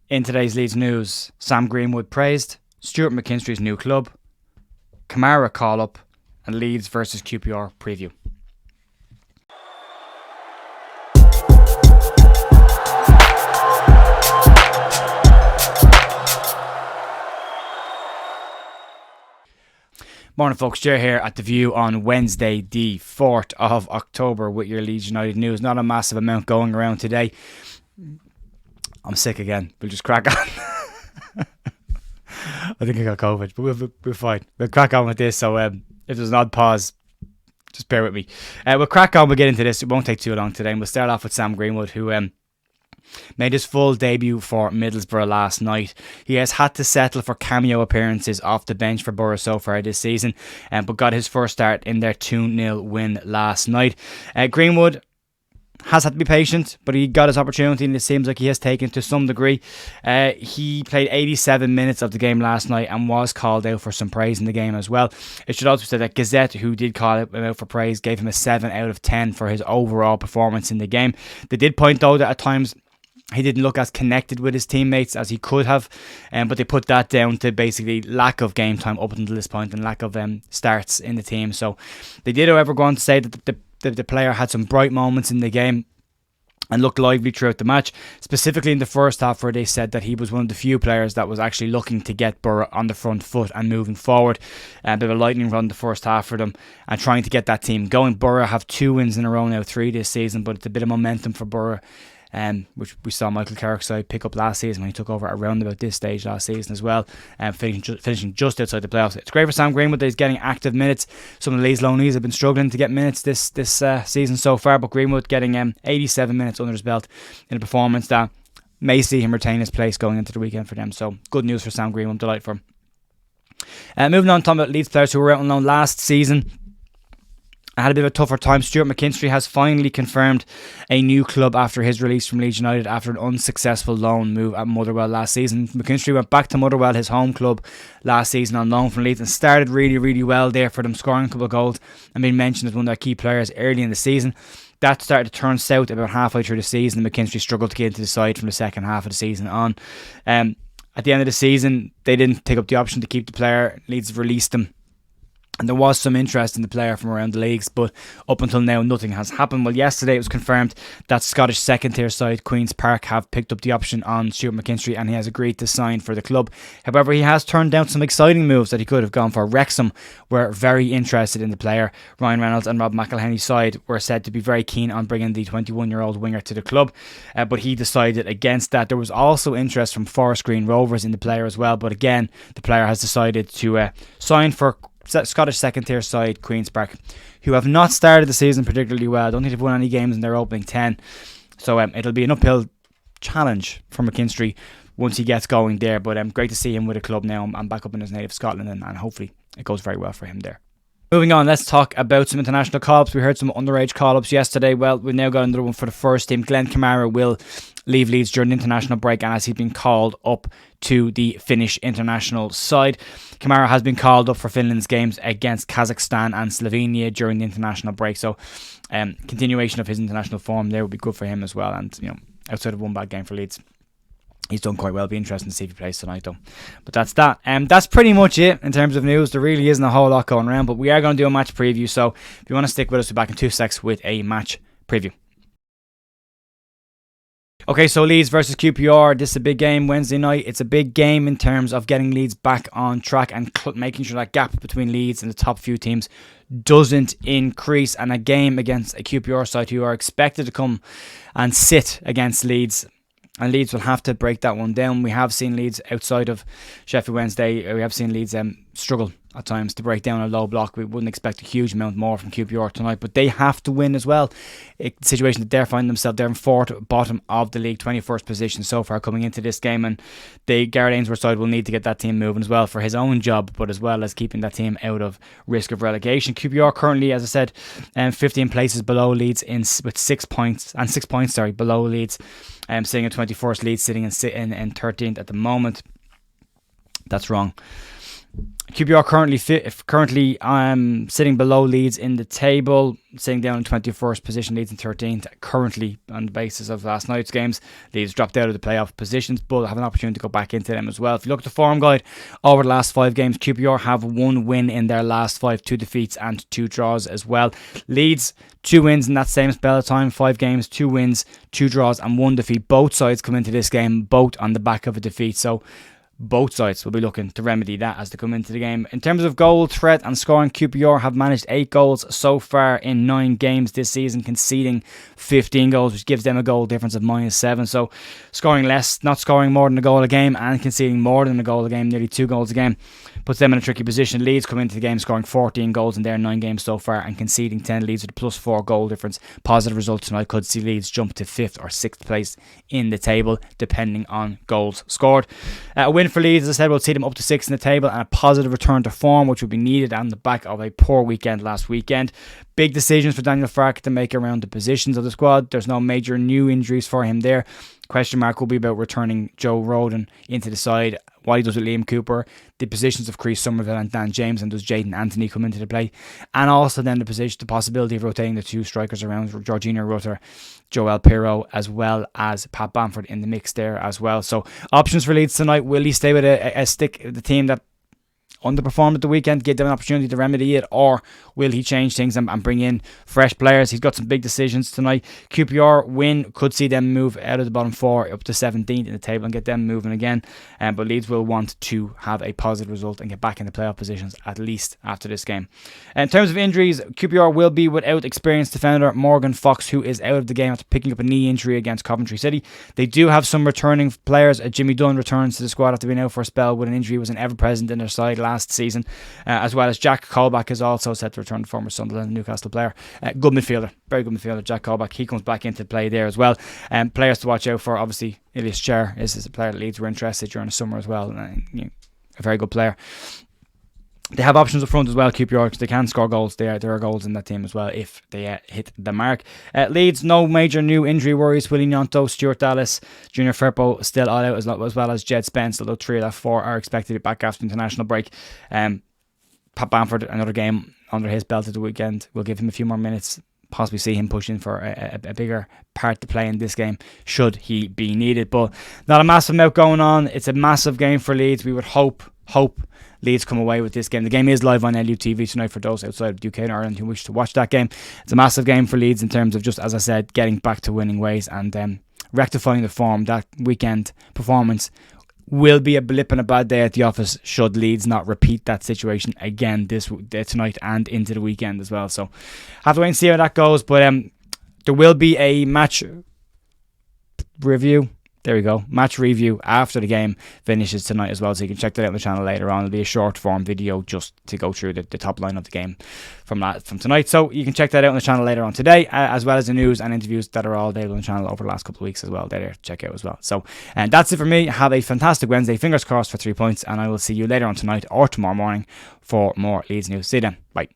In today's Leeds news, Sam Greenwood praised, Stuart McInstry's new club, Kamara call-up, and Leeds versus QPR preview. Morning folks, Jer here at The View on Wednesday the 4th of October with your Leeds United news. Not a massive amount going around today. I'm sick again. We'll just crack on. I think I got COVID, but we're fine. We'll crack on with this. So if there's an odd pause, just bear with me. We'll crack on. We'll get into this. It won't take too long today. And we'll start off with Sam Greenwood, who made his full debut for Middlesbrough last night. He has had to settle for cameo appearances off the bench for Borough so far this season, but got his first start in their 2-0 win last night. Greenwood has had to be patient, but he got his opportunity and it seems like he has taken to some degree. He played 87 minutes of the game last night and was called out for some praise in the game as well. It should also be said that Gazette, who did call him out for praise, gave him a 7 out of 10 for his overall performance in the game. They did point though that at times he didn't look as connected with his teammates as he could have, but they put that down to basically lack of game time up until this point and lack of starts in the team. So they did, however, go on to say that the player had some bright moments in the game and looked lively throughout the match, specifically in the first half, where they said that he was one of the few players that was actually looking to get Borough on the front foot and moving forward. A bit of a lightning run the first half for them and trying to get that team going. Borough have 2 wins in a row now, 3 this season, but it's a bit of momentum for Borough, which we saw Michael Carrick's side pick up last season when he took over around about this stage last season as well, finishing just outside the playoffs. It's great for Sam Greenwood that he's getting active minutes. Some of the Leeds loanees have been struggling to get minutes this season so far, but Greenwood getting 87 minutes under his belt in a performance that may see him retain his place going into the weekend for them. So good news for Sam Greenwood, delight for him. Moving on, talking about Leeds players who were out on loan last season. I had a bit of a tougher time. Stuart McInstry has finally confirmed a new club after his release from Leeds United after an unsuccessful loan move at Motherwell last season. McInstry went back to Motherwell, his home club, last season on loan from Leeds and started really, really well there for them, scoring a couple of goals and being mentioned as one of their key players early in the season. That started to turn south about halfway through the season. McInstry struggled to get into the side from the second half of the season on. At the end of the season, they didn't take up the option to keep the player. Leeds released him. And there was some interest in the player from around the leagues, but up until now, nothing has happened. Well, yesterday it was confirmed that Scottish second-tier side Queen's Park have picked up the option on Stuart McInstry and he has agreed to sign for the club. However, he has turned down some exciting moves that he could have gone for. Wrexham were very interested in the player. Ryan Reynolds and Rob McElhenney's side were said to be very keen on bringing the 21-year-old winger to the club, but he decided against that. There was also interest from Forest Green Rovers in the player as well, but again, the player has decided to sign for Scottish second-tier side Queen's Park, who have not started the season particularly well. I don't think they've won any games in their opening 10. So it'll be an uphill challenge for McInstry once he gets going there. But great to see him with a club now and back up in his native Scotland, and hopefully it goes very well for him there. Moving on, let's talk about some international call-ups. We heard some underage call-ups yesterday. Well, we've now got another one for the first team. Glenn Kamara will leave Leeds during the international break, and as he's been called up to the Finnish international side. Kamara has been called up for Finland's games against Kazakhstan and Slovenia during the international break. So, continuation of his international form there would be good for him as well. And, outside of one bad game for Leeds, he's done quite well. It'll be interesting to see if he plays tonight, though. But that's that. That's pretty much it in terms of news. There really isn't a whole lot going around, but we are going to do a match preview. So if you want to stick with us, we're back in 2 secs with a match preview. Okay, so Leeds versus QPR. This is a big game Wednesday night. It's a big game in terms of getting Leeds back on track and making sure that gap between Leeds and the top few teams doesn't increase. And a game against a QPR side who are expected to come and sit against Leeds. And Leeds will have to break that one down. We have seen Leeds outside of Sheffield Wednesday. We have seen Leeds struggle at times to break down a low block. We wouldn't expect a huge amount more from QPR tonight, but they have to win as well. The situation that they're finding themselves, they're in fourth bottom of the league, 21st position so far coming into this game, and Gareth Ainsworth's side will need to get that team moving as well for his own job, but as well as keeping that team out of risk of relegation. QPR currently, as I said, 15 places below Leeds with 6 points below Leeds, sitting in 21st. Leeds sitting in 13th at the moment. That's wrong. QPR currently sitting below Leeds in the table, sitting down in 21st position, Leeds in 13th. Currently, on the basis of last night's games, Leeds dropped out of the playoff positions, but have an opportunity to go back into them as well. If you look at the form guide over the last 5 games, QPR have 1 win in their last 5, 2 defeats and 2 draws as well. Leeds, 2 wins in that same spell of time, 5 games, 2 wins, 2 draws and 1 defeat. Both sides come into this game, both on the back of a defeat. So both sides will be looking to remedy that as they come into the game. In terms of goal threat and scoring, QPR have managed 8 goals so far in 9 games this season, conceding 15 goals, which gives them a goal difference of -7. So scoring less, not scoring more than a goal a game, and conceding more than a goal a game, nearly 2 goals a game, puts them in a tricky position. Leeds come into the game scoring 14 goals in their 9 games so far and conceding 10. Leeds with a +4 goal difference. Positive results tonight could see Leeds jump to 5th or 6th place in the table, depending on goals scored. A win for Leeds, as I said, will see them up to 6th in the table, and a positive return to form, which will be needed on the back of a poor weekend last weekend. Big decisions for Daniel Farke to make around the positions of the squad. There's no major new injuries for him there. Question mark will be about returning Joe Rodon into the side. What he does with Liam Cooper, the positions of Chris Somerville and Dan James, and does Jaden Anthony come into the play, and also then the possibility of rotating the 2 strikers around Georgina Rutter, Joel Pirro, as well as Pat Bamford in the mix there as well. So options for Leeds tonight. Will he stay with the team that underperformed at the weekend, give them an opportunity to remedy it, or will he change things and bring in fresh players? He's got some big decisions tonight. QPR win could see them move out of the bottom 4 up to 17th in the table and get them moving again, but Leeds will want to have a positive result and get back in the playoff positions at least after this game. In terms of injuries, QPR will be without experienced defender Morgan Fox, who is out of the game after picking up a knee injury against Coventry City. They do have some returning players. Jimmy Dunn returns to the squad after being out for a spell with an injury. He was an ever-present in their side last season, as well as Jack Colback is also set to return, the former Sunderland Newcastle player. Good midfielder, very good midfielder, Jack Colback. He comes back into play there as well. Players to watch out for, obviously, Ilias Chair is a player that Leeds were interested during the summer as well. A very good player. They have options up front as well, QPR, because they can score goals. There are goals in that team as well if they hit the mark. Leeds, no major new injury worries. Willie Gnonto, Stuart Dallas, Junior Firpo still all out, as well as Jed Spence, although 3 of that 4 are expected to be back after the international break. Pat Bamford, another game under his belt at the weekend, will give him a few more minutes. Possibly see him pushing for a bigger part to play in this game should he be needed. But not a massive amount going on. It's a massive game for Leeds. We would hope Leeds come away with this game. The game is live on LUTV tonight for those outside of the UK and Ireland who wish to watch that game. It's a massive game for Leeds in terms of, just as I said, getting back to winning ways and rectifying the form. That weekend performance will be a blip and a bad day at the office should Leeds not repeat that situation again tonight and into the weekend as well. So have to wait and see how that goes. But there will be a match review. There we go. Match review after the game finishes tonight as well, so you can check that out on the channel later on. It'll be a short form video just to go through the top line of the game from tonight. So you can check that out on the channel later on today, as well as the news and interviews that are all available on the channel over the last couple of weeks as well. They're there to check out as well. So and that's it for me. Have a fantastic Wednesday. Fingers crossed for 3 points, and I will see you later on tonight or tomorrow morning for more Leeds news. See you then. Bye.